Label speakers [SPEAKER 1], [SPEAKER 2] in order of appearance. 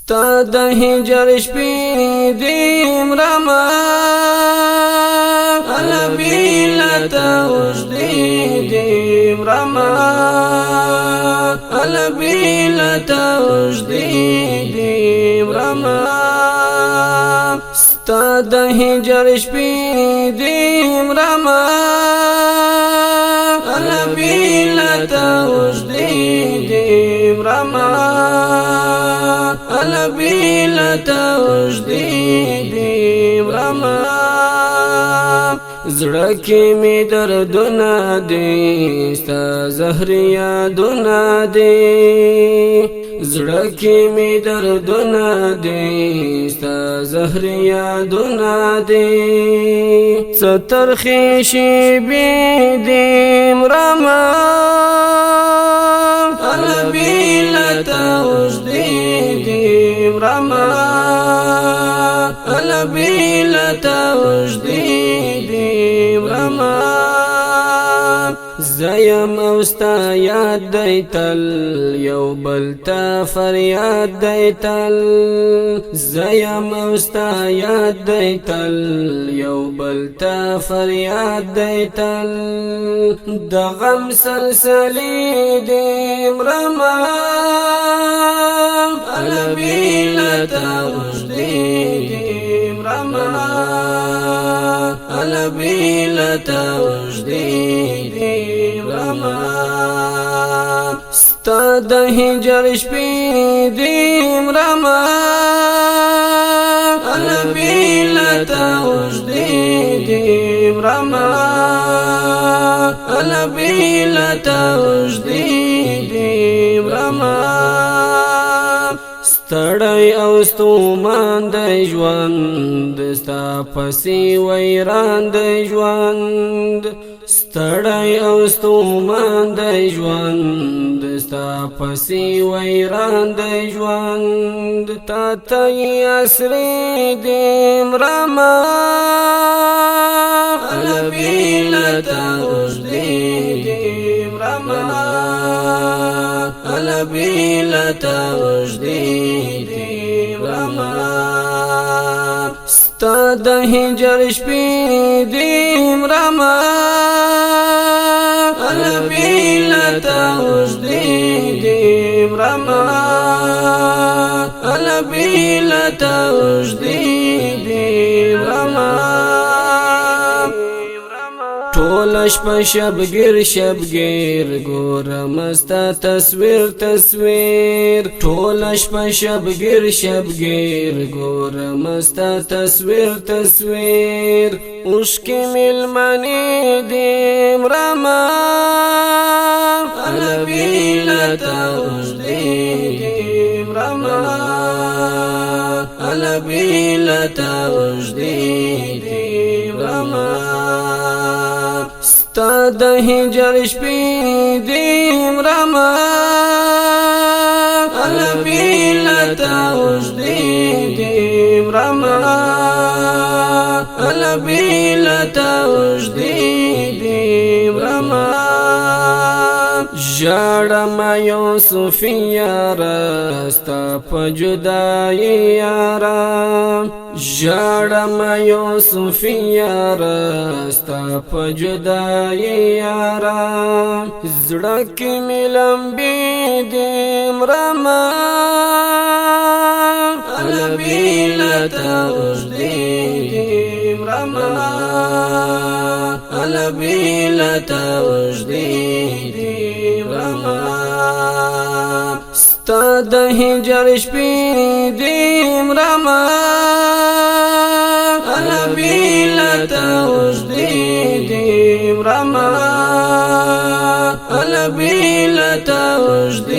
[SPEAKER 1] ستا د هجر شپې دې مرما البیلتا اوږدې دې مرما البیلتا اوږدې دې مرما ستا د هجر شپې دې مرما البیلتا اوږدې دې مرما البیلتا اوږدې دې مرما زړه کې مې دردونه دي ستا زهر یادونه دي زړه کې مې دردونه دي ستا زهر یادونه دي څه ترخې شېبې دي مرما البیلتا اوږدې دې مرما البیلتا اوږدې دې مرما زیم او ستا یاد دی تل یو بل ته فریاد دی تل زیم او ستا یاد دی تل یو بل ته فریاد دی تل د غم سلسلې دې مرما البیلتا اوږدې دې مرما البیلتا اوږدې دې مرما ستا د هجر شپې دې مرما البیلتا اوږدې دې مرما البیلتا اوږدې دې مرما ستړی او ستومان د ژوند ستا پسې ویران د ژوند ستړی او ستومان د ژوند ستا پسې ویران د ژوند تا ته اسرې دې مرما البیلتا اوږدې دې مرما البیلتا اوږدې دې مرما ستا د هجر شپې دې مرما البیلتا اوږدې دې مرما البیلتا اوږدې دې مرما ټول شپه شبګیر شبګیر ګورم ستا تصویر تصویر ټول شپه شبګیر شبګیر ګورم ستا تصویر تصویر اوښکې مېلمنې دې مرما البیلتا اوږدې دې مرما البیلتا اوږدې دې مرما ستا د هجر شپې دې مرما البیلتا اوږدې دې مرما البیلتا اوږدې دې مرما ژړم یوسف یاره ستا په جدایي یاره ژړم یوسف یاره ستا په جدایي یاره زړه کې مې لمبې دې مرما البیلتا اوږدې دې مرما البیلتا اوږدې دې مرما ستا د هجر شپې دې مرما البیلتا اوږدې دې مرما البیلتا اوږدې